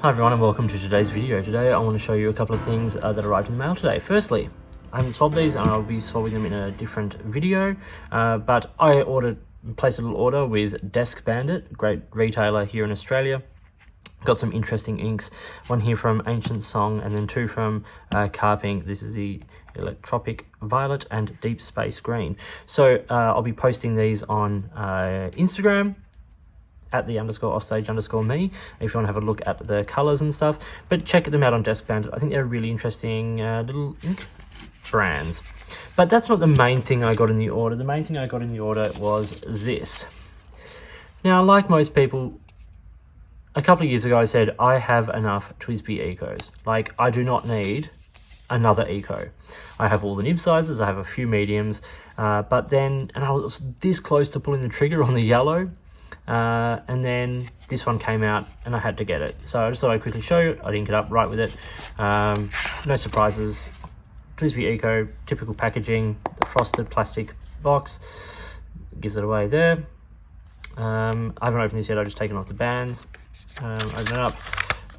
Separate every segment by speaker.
Speaker 1: Hi everyone and welcome to today's video. Today I want to show you a couple of things that arrived in the mail today. Firstly, I haven't swabbed these and I'll be swabbing them in a different video, but I placed a little order with Desk Bandit, great retailer here in Australia. Got some interesting inks, one here from Ancient Song and then two from Carp Ink. This is the Electropic Violet and Deep Space Green. So I'll be posting these on Instagram at the _offstage_me if you want to have a look at the colors and stuff, but check them out on Desk Bandit. I think they're really interesting little ink brands. But that's not the main thing I got in the order. The main thing I got in the order was this. Now, like most people, a couple of years ago I said I have enough Twsbi Ecos. Like, I do not need another Eco. I have all the nib sizes, I have a few mediums, but then, and I was this close to pulling the trigger on the yellow, and then this one came out and I had to get it. So I just thought I'd quickly show you. I'd ink it up right with it. No surprises. Twsbi Eco, typical packaging, the frosted plastic box, gives it away there. I haven't opened this yet, I've just taken off the bands. Open it up,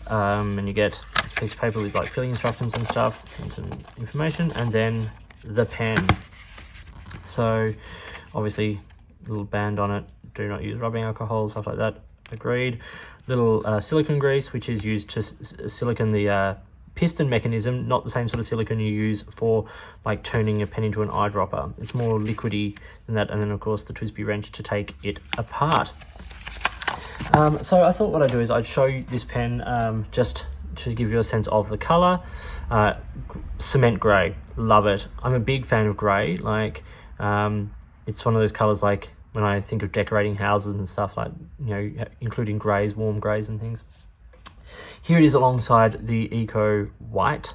Speaker 1: and you get a piece of paper with like filling instructions and stuff, and some information, and then the pen. So obviously, little band on it, do not use rubbing alcohol, stuff like that, agreed. Little silicone grease, which is used to silicone the piston mechanism, not the same sort of silicone you use for like turning a pen into an eyedropper. It's more liquidy than that, and then of course the Twsbi wrench to take it apart. So I thought what I'd do is I'd show you this pen just to give you a sense of the color. Cement grey, love it. I'm a big fan of grey. Like, it's one of those colors, like when I think of decorating houses and stuff, like, you know, including greys, warm greys and things. Here it is alongside the Eco White,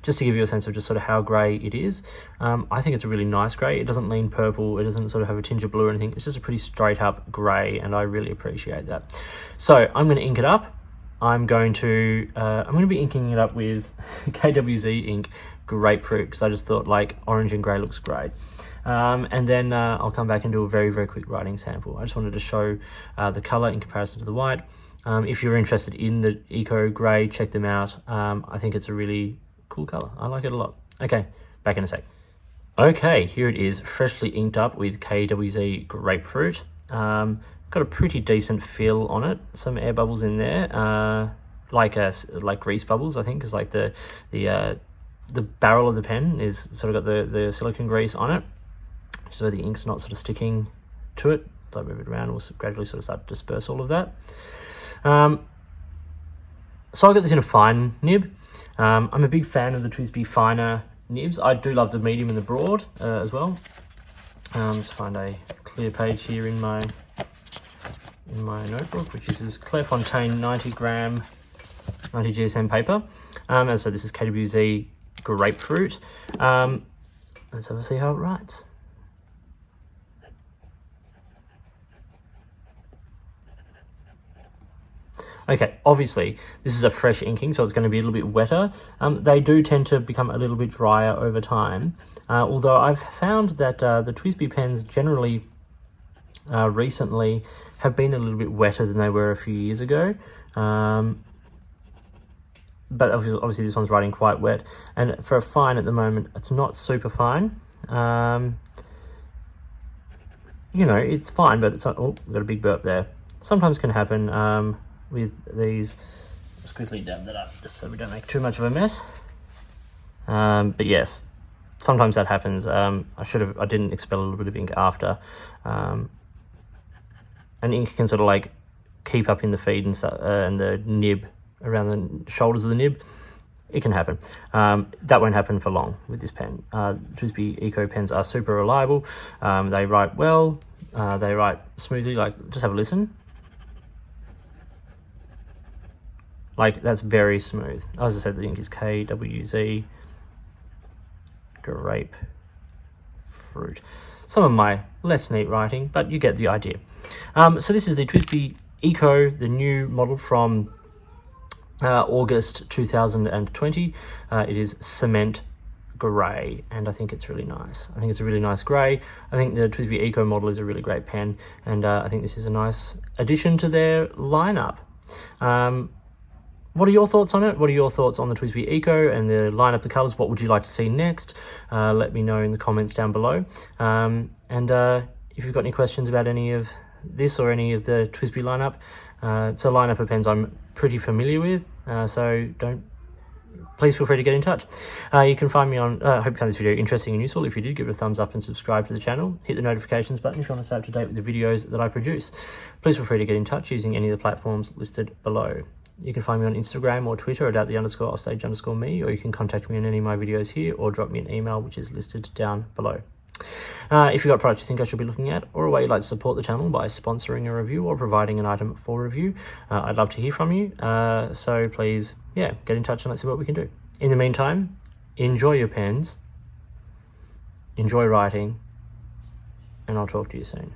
Speaker 1: just to give you a sense of just sort of how grey it is. I think it's a really nice grey. It doesn't lean purple, it doesn't sort of have a tinge of blue or anything. It's just a pretty straight up grey, and I really appreciate that. So I'm going to ink it up. I'm going to be inking it up with KWZ Ink Grapefruit, because I just thought like orange and grey looks great. And then I'll come back and do a very, very quick writing sample. I just wanted to show the colour in comparison to the white. If you're interested in the Eco Grey, check them out. I think it's a really cool colour. I like it a lot. Okay, back in a sec. Okay, here it is, freshly inked up with KWZ Grapefruit. Got a pretty decent feel on it. Some air bubbles in there, like grease bubbles, I think, is like the barrel of the pen is sort of got the silicone grease on it, so the ink's not sort of sticking to it. So I move it around, we'll gradually sort of start to disperse all of that. So I got this in a fine nib. I'm a big fan of the Twsbi finer nibs. I do love the medium and the broad as well. Just find a clear page here in my notebook, which is this Clairefontaine 90 gram 90 GSM paper. As I said, this is KWZ Grapefruit. Let's have a see how it writes. Okay, obviously this is a fresh inking, so it's going to be a little bit wetter. They do tend to become a little bit drier over time, although I've found that the Twsbi pens generally recently have been a little bit wetter than they were a few years ago. But obviously this one's writing quite wet, and for a fine at the moment it's not super fine. You know, it's fine, but it's not, oh, we've got a big burp there. Sometimes can happen with these. Just quickly dab that up just so we don't make too much of a mess. But yes, sometimes that happens. I didn't expel a little bit of ink after. And ink can sort of like keep up in the feed and stuff, and the nib, around the shoulders of the nib. It can happen. That won't happen for long with this pen. Twsbi Eco pens are super reliable. They write well, they write smoothly. Like, just have a listen. Like, that's very smooth. As I said, the ink is KWZ Grapefruit. Some of my less neat writing, but you get the idea. So this is the Twsbi Eco, the new model from August 2020. It is cement grey, and I think it's really nice. I think it's a really nice grey. I think the Twsbi Eco model is a really great pen, and I think this is a nice addition to their lineup. what are your thoughts on it? What are your thoughts on the Twsbi Eco and the lineup of colours? What would you like to see next? Let me know in the comments down below. If you've got any questions about any of this or any of the Twsbi lineup, it's a lineup of pens I'm pretty familiar with, so please feel free to get in touch. You can find me on, I hope you found this video interesting and useful. If you did, give it a thumbs up and subscribe to the channel. Hit the notifications button if you want to stay up to date with the videos that I produce. Please feel free to get in touch using any of the platforms listed below. You can find me on Instagram or Twitter at @the_offstage_me, or you can contact me on any of my videos here or drop me an email, which is listed down below. If you've got products you think I should be looking at, or a way you'd like to support the channel by sponsoring a review or providing an item for review, I'd love to hear from you. So please, get in touch and let's see what we can do. In the meantime, enjoy your pens, enjoy writing, and I'll talk to you soon.